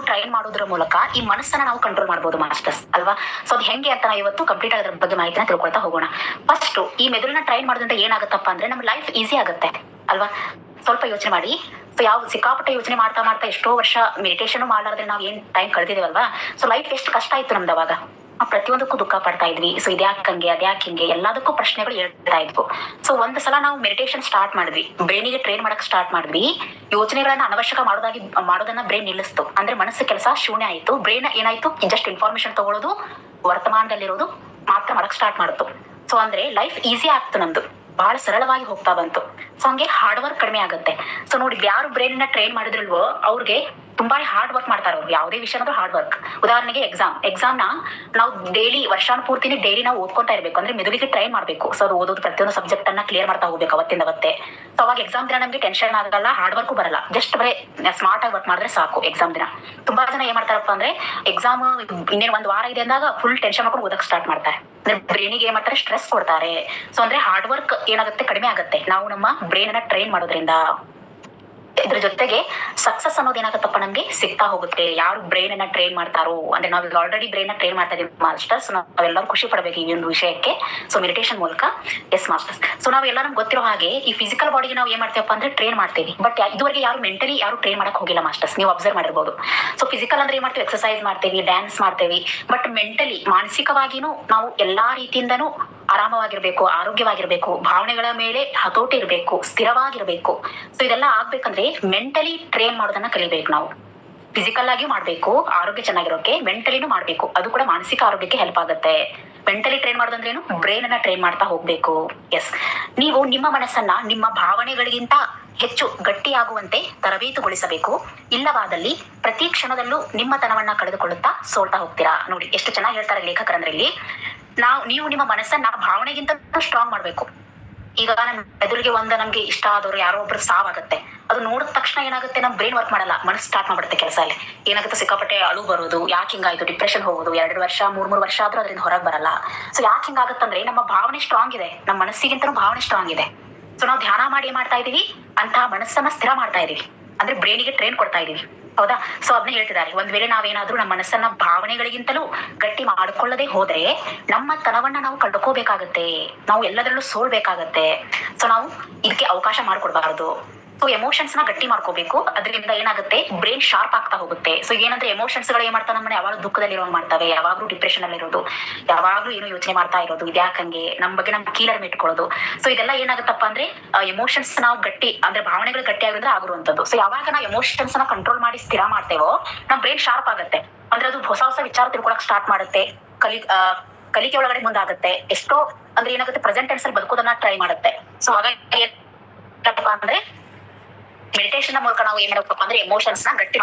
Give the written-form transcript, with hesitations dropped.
Train ಮಾಡೋದ್ರ ಮೂಲಕ ಈ ಮನಸ್ಸನ್ನ ನಾವು ಕಂಟ್ರೋಲ್ ಮಾಡಬಹುದು ಮಾಸ್ಟರ್ಸ್ ಅಲ್ವಾ. ಸೊ ಅದು ಹೆಂಗೆ ಅಂತ ನಾವು ಇವತ್ತು ಕಂಪ್ಲೀಟ್ ಆಗೋದ್ರ ಬಗ್ಗೆ ಮಾಹಿತಿನ ತಿಳ್ಕೊಳ್ತಾ ಹೋಗೋಣ. ಫಸ್ಟ್ ಈ ಮೆದುಳನ್ನ ಟ್ರೈನ್ ಮಾಡೋದ್ರಿಂದ ಏನಾಗುತ್ತಪ್ಪ ಅಂದ್ರೆ ನಮ್ಮ ಲೈಫ್ ಈಸಿ ಆಗುತ್ತೆ ಅಲ್ವಾ. ಸ್ವಲ್ಪ ಯೋಚನೆ ಮಾಡಿ. ಸೊ ಯಾವ ಸಿಕ್ಕಾಪಟ್ಟೆ ಯೋಚನೆ ಮಾಡ್ತಾ ಮಾಡ್ತಾ ಎಷ್ಟೋ ವರ್ಷ ಮೆಡಿಟೇಷನ್ ಮಾಡಲಾರ್ದ್ರೆ ನಾವು ಏನ್ ಟೈಮ್ ಕಳೆದಿದ್ದೇವಲ್ವಾ. ಸೊ ಲೈಫ್ ಎಷ್ಟು ಕಷ್ಟ ಆಯ್ತು ನಮ್ದು ಅವಾಗ. ಪ್ರತಿಯೊಂದಕ್ಕೂ ದುಃಖ ಪಡ್ತಾ ಇದ್ವಿ. ಸೊ ಇದ್ಯಾಕ್ ಹಂಗೆ ಅದ್ಯಾಕ್ ಹಿಂಗೆ ಎಲ್ಲದಕ್ಕೂ ಪ್ರಶ್ನೆಗಳು ಹೇಳ್ತಾ ಇದ್ವು. ಸೊ ಒಂದ್ ಸಲ ನಾವು ಮೆಡಿಟೇಷನ್ ಸ್ಟಾರ್ಟ್ ಮಾಡಿದ್ವಿ, ಬ್ರೈನಿಗೆ ಟ್ರೈನ್ ಮಾಡಕ್ ಸ್ಟಾರ್ಟ್ ಮಾಡಿದ್ವಿ. ಯೋಚನೆಗಳನ್ನ ಅನವಶ್ಯಕ ಮಾಡೋದನ್ನ ಬ್ರೈನ್ ನಿಲ್ಲಿಸ್ತು. ಅಂದ್ರೆ ಮನಸ್ಸು ಕೆಲಸ ಶೂನ್ಯ ಆಯ್ತು. ಬ್ರೈನ್ ಏನಾಯ್ತು, ಜಸ್ಟ್ ಇನ್ಫಾರ್ಮೇಶನ್ ತಗೊಳ್ಳೋದು, ವರ್ತಮಾನದಲ್ಲಿರೋದು ಮಾತ್ರ ಮಾಡಕ್ ಸ್ಟಾರ್ಟ್ ಮಾಡ್ತು. ಸೊ ಅಂದ್ರೆ ಲೈಫ್ ಈಸಿ ಆಗ್ತು, ನಮ್ದು ಬಹಳ ಸರಳವಾಗಿ ಹೋಗ್ತಾ ಬಂತು. ಸೊ ಹಂಗೆ ಹಾರ್ಡ್ ವರ್ಕ್ ಕಡಿಮೆ ಆಗುತ್ತೆ. ಸೊ ನೋಡಿ, ಯಾರು ಬ್ರೈನ್ ನ ಟ್ರೈನ್ ಮಾಡಿದ್ರಲ್ವೋ ಅವ್ರಿಗೆ ತುಂಬಾ ಹಾರ್ಡ್ ವರ್ಕ್ ಮಾಡ್ತಾರೆ. ಅವ್ರು ಯಾವುದೇ ವಿಷಯ ಅಂದ್ರೆ ಹಾರ್ಡ್ ವರ್ಕ್. ಉದಾಹರಣೆಗೆ ಎಕ್ಸಾಮ್ ನ ನಾವು ಡೈಲಿ ವರ್ಷಾನುಪೂರ್ತಿನಿ ಡೈಲಿ ನಾವು ಓದ್ಕೊಂತಾ ಇರ್ಬೇಕು. ಅಂದ್ರೆ ಮೆದುಳಿಗೆ ಟ್ರೈನ್ ಮಾಡ್ಬೇಕು. ಸೊ ಅದು ಓದೋದು ಪ್ರತಿಯೊಂದು ಸಬ್ಜೆಕ್ಟ್ ಅನ್ನ ಕ್ಲಿಯರ್ ಮಾಡ್ತಾ ಹೋಗ್ಬೇಕು ಅವತ್ತಿಂದ ಅವತ್ತೆ. ಸೊ ಅವಾಗ ಎಕ್ಸಾಮ್ ದಿನ ನಮ್ಗೆ ಟೆನ್ಷನ್ ಆಗಲ್ಲ, ಹಾರ್ಡ್ ವರ್ಕ್ ಬರಲ್ಲ. ಜಸ್ಟ್ ಬರೀ ಸ್ಮಾರ್ಟ್ ಆಗಿ ವರ್ಕ್ ಮಾಡಿದ್ರೆ ಸಾಕು. ಎಕ್ಸಾಮ್ ದಿನ ತುಂಬಾ ಜನ ಏನ್ ಮಾಡ್ತಾರಪ್ಪ ಅಂದ್ರೆ ಎಕ್ಸಾಮ್ ಇನ್ನೇನು ಒಂದ್ ವಾರ ಇದೆ ಅಂದಾಗ ಫುಲ್ ಟೆನ್ಷನ್ ಮಾಡ್ಕೊಂಡು ಓದಕ್ ಸ್ಟಾರ್ಟ್ ಮಾಡ್ತಾರೆ. ಅಂದ್ರೆ ಬ್ರೈನಿಗೆ ಏನ್ ಮಾಡ್ತಾರೆ, ಸ್ಟ್ರೆಸ್ ಕೊಡ್ತಾರೆ. ಸೊ ಅಂದ್ರೆ ಹಾರ್ಡ್ ವರ್ಕ್ ಏನಾಗುತ್ತೆ, ಕಡಿಮೆ ಆಗುತ್ತೆ ನಾವು ನಮ್ಮ ಬ್ರೈನ್ ಅನ್ನ ಟ್ರೈನ್ ಮಾಡೋದ್ರಿಂದ. ಇದ್ರ ಜೊತೆಗೆ ಸಕ್ಸಸ್ ಅನ್ನೋದು ಏನಾಗತ್ತಪ್ಪ ನಮ್ಗೆ ಸಿಗ್ತಾ ಹೋಗುತ್ತೆ. ಯಾರು ಬ್ರೈನ್ ಅನ್ನ ಟ್ರೈನ್ ಮಾಡ್ತಾರೋ, ಅಂದ್ರೆ ನಾವು ಆಲ್ರೆಡಿ ಬ್ರೈನ್ ನ ಟ್ರೈನ್ ಮಾಡ್ತಾ ಇದೀವಿ ಮಾಸ್ಟರ್ಸ್, ನಾವೆಲ್ಲರೂ ಖುಷಿ ಪಡಬೇಕು ಈ ಒಂದು ವಿಷಯಕ್ಕೆ. ಸೊ ಮೆಡಿಟೇಷನ್ ಮೂಲಕ. Yes masters. ಸೊ ನಾವೆಲ್ಲ ನಮ್ಗೆ ಗೊತ್ತಿರೋ ಹಾಗೆ ಈ ಫಿಸಿಕಲ್ ಬಾಡಿಗೆ ನಾವು ಏನ್ ಮಾಡ್ತೀವಪ್ಪ ಅಂದ್ರೆ ಟ್ರೈನ್ ಮಾಡ್ತೀವಿ. ಬಟ್ ಇದುವರೆಗೆ ಯಾರು ಮೆಂಟಲಿ ಯಾರು ಟ್ರೈನ್ ಮಾಡಕ್ ಹೋಗಿಲ್ಲ ಮಾಸ್ಟರ್ಸ್, ನೀವು ಅಬ್ಸರ್ವ್ ಮಾಡಿರ್ಬೋದು. ಸೊ ಫಿಸಿಕಲ್ ಅಂದ್ರೆ ಏನ್ ಮಾಡ್ತೀವಿ, ಎಕ್ಸರ್ಸೈಸ್ ಮಾಡ್ತೀವಿ, ಡ್ಯಾನ್ಸ್ ಮಾಡ್ತೀವಿ. ಬಟ್ ಮೆಂಟಲಿ ಮಾನಸಿಕವಾಗಿನೂ ನಾವು ಎಲ್ಲಾ ರೀತಿಯಿಂದನೂ ಆರಾಮವಾಗಿರ್ಬೇಕು, ಆರೋಗ್ಯವಾಗಿರ್ಬೇಕು, ಭಾವನೆಗಳ ಮೇಲೆ ಹತೋಟಿ ಇರಬೇಕು, ಸ್ಥಿರವಾಗಿರ್ಬೇಕು. ಸೊ ಇದೆಲ್ಲ ಆಗ್ಬೇಕಂದ್ರೆ ಮೆಂಟಲಿ ಟ್ರೈನ್ ಮಾಡೋದನ್ನ ಕಲಿಬೇಕು ನಾವು. ಫಿಸಿಕಲ್ ಆಗಿಯೂ ಮಾಡ್ಬೇಕು ಆರೋಗ್ಯ ಚೆನ್ನಾಗಿರೋಕೆ, ಮೆಂಟಲಿನೂ ಮಾಡ್ಬೇಕು. ಅದು ಕೂಡ ಮಾನಸಿಕ ಆರೋಗ್ಯಕ್ಕೆ ಹೆಲ್ಪ್ ಆಗುತ್ತೆ. ಮೆಂಟಲಿ ಟ್ರೈನ್ ಮಾಡೋದಂದ್ರೇನು, ಬ್ರೈನ್ ಅನ್ನ ಟ್ರೈನ್ ಮಾಡ್ತಾ ಹೋಗ್ಬೇಕು. ಎಸ್, ನೀವು ನಿಮ್ಮ ಮನಸ್ಸನ್ನ ನಿಮ್ಮ ಭಾವನೆಗಳಿಗಿಂತ ಹೆಚ್ಚು ಗಟ್ಟಿಯಾಗುವಂತೆ ತರಬೇತುಗೊಳಿಸಬೇಕು. ಇಲ್ಲವಾದಲ್ಲಿ ಪ್ರತಿ ಕ್ಷಣದಲ್ಲೂ ನಿಮ್ಮ ತನವನ್ನ ಕಳೆದುಕೊಳ್ಳುತ್ತಾ ಸೋಲ್ತಾ ಹೋಗ್ತೀರಾ. ನೋಡಿ ಎಷ್ಟು ಚೆನ್ನಾಗಿ ಹೇಳ್ತಾರೆ ಲೇಖಕರಂದ್ರೆ ಇಲ್ಲಿ. ನೀವು ನಿಮ್ಮ ಮನಸ್ಸನ್ನ ಭಾವನೆಗಿಂತ ಸ್ಟ್ರಾಂಗ್ ಮಾಡ್ಬೇಕು. ಈಗ ನಮ್ ಎದುರಿಗೆ ನಮ್ಗೆ ಇಷ್ಟ ಆದವ್ರು ಯಾರೋ ಒಬ್ರು ಸಾವಾಗತ್ತೆ, ಅದು ನೋಡಿದ ತಕ್ಷಣ ಏನಾಗುತ್ತೆ, ನಮ್ ಬ್ರೈನ್ ವರ್ಕ್ ಮಾಡಲ್ಲ, ಮನಸ್ಸು ಸ್ಟಾರ್ಟ್ ಮಾಡ್ಬಿಡುತ್ತೆ ಕೆಲಸ. ಅಲ್ಲಿ ಏನಾಗುತ್ತೆ, ಸಿಕ್ಕಾಪಟ್ಟೆ ಅಳು ಬರೋದು, ಯಾಕೆ ಹಿಂಗಾಯ್ತು, ಡಿಪ್ರೆಷನ್ ಹೋಗೋದು, 2 ವರ್ಷ 3 ವರ್ಷ ಆದ್ರೂ ಅದರಿಂದ ಹೊರಗೆ ಬರಲ್ಲ. ಸೊ ಯಾಕೆ ಹಿಂಗಾಗತ್ತಂದ್ರೆ ನಮ್ಮ ಭಾವನೆ ಸ್ಟ್ರಾಂಗ್ ಇದೆ, ನಮ್ಮ ಮನಸ್ಸಿಗಿಂತನೂ ಭಾವನೆ ಸ್ಟ್ರಾಂಗ್ ಇದೆ. ಸೊ ನಾವು ಧ್ಯಾನ ಮಾಡಿ ಏನ್ ಮಾಡ್ತಾ ಇದೀವಿ, ಅಂತಹ ಮನಸ್ಸನ್ನ ಸ್ಥಿರ ಮಾಡ್ತಾ ಇದೀವಿ. ಅಂದ್ರೆ ಬ್ರೈನಿಗೆ ಟ್ರೈನ್ ಕೊಡ್ತಾ ಇದೀವಿ, ಹೌದಾ. ಸೊ ಅದನ್ನ ಹೇಳ್ತಿದ್ದಾರೆ, ಒಂದ್ ವೇಳೆ ನಾವೇನಾದ್ರೂ ನಮ್ಮ ಮನಸ್ಸನ್ನ ಭಾವನೆಗಳಿಗಿಂತಲೂ ಗಟ್ಟಿ ಮಾಡ್ಕೊಳ್ಳದೆ ಹೋದ್ರೆ ನಮ್ಮ ತನವನ್ನ ನಾವು ಕಳ್ಕೋಬೇಕಾಗತ್ತೆ, ನಾವು ಎಲ್ಲದರಲ್ಲೂ ಸೋಲ್ಬೇಕಾಗತ್ತೆ. ಸೊ ನಾವು ಇದಕ್ಕೆ ಅವಕಾಶ ಮಾಡ್ಕೊಡ್ಬಾರದು. ಸೊ ಎಮೋಷನ್ಸ್ ನ ಗಟ್ಟಿ ಮಾಡ್ಕೋಬೇಕು. ಅದರಿಂದ ಏನಾಗುತ್ತೆ, ಬ್ರೈನ್ ಶಾರ್ಪ್ ಆಗ್ತಾ ಹೋಗುತ್ತೆ. ಸೊ ಏನಂದ್ರೆ ಎಮೋಷನ್ಸ್ ಗಳು ಏನ್ ಮಾಡ್ತಾ ನಮ್ಮನ್ನ ಯಾವಾಗ ದುಃಖದಲ್ಲಿರೋ ಮಾಡ್ತವೆ, ಯಾವಾಗ್ಲೂ ಡಿಪ್ರೆಷನ್ ಅಲ್ಲಿ ಇರೋದು, ಯಾವಾಗ್ಲೂ ಏನು ಯೋಚನೆ ಮಾಡ್ತಾ ಇರೋದು, ಇದ್ಯಾಕಂಗೆ, ನಮ್ಮ ಬಗ್ಗೆ ನಮ್ ಕೀಳರಿಮೆ ಇಟ್ಕೊಳ್ಳೋದು. ಸೊ ಇದೆಲ್ಲ ಏನಾಗುತ್ತಪ್ಪ ಅಂದ್ರೆ ಎಮೋಷನ್ಸ್ ನಾವು ಗಟ್ಟಿ ಅಂದ್ರೆ ಭಾವನೆಗಳು ಗಟ್ಟಿ ಆಗಿದ್ರೆ ಆಗಿರುವಂತದ್ದು. ಸೊ ಯಾವಾಗ ನಾವು ಎಮೋಷನ್ಸ್ ನ ಕಂಟ್ರೋಲ್ ಮಾಡಿ ಸ್ಥಿರ ಮಾಡ್ತೇವೋ ನಮ್ ಬ್ರೈನ್ ಶಾರ್ಪ್ ಆಗುತ್ತೆ. ಅಂದ್ರೆ ಅದು ಹೊಸ ಹೊಸ ವಿಚಾರ ತಿಳ್ಕೊಳಕ್ ಸ್ಟಾರ್ಟ್ ಮಾಡುತ್ತೆ. ಕಲಿಕೆ ಒಳಗಡೆ ಮುಂದಾಗುತ್ತೆ. ಎಷ್ಟೋ ಅಂದ್ರೆ ಏನಾಗುತ್ತೆ, ಪ್ರೆಸೆಂಟ್ ಟೆನ್ಸ್ ಅಲ್ಲಿ ಬದುಕೋದನ್ನ ಟ್ರೈ ಮಾಡುತ್ತೆ. ಸೊ ಹಾಗಾಗಿ ಅಂದ್ರೆ ಮೆಡಿಟೇಷನ್ ಮೂಲಕ ನಾವು ಏನ್ ಮಾಡಬೇಕಪ್ಪ ಅಂದ್ರೆ ಎಮೋಷನ್ಸ್ ನ ಗಟ್ಟಿ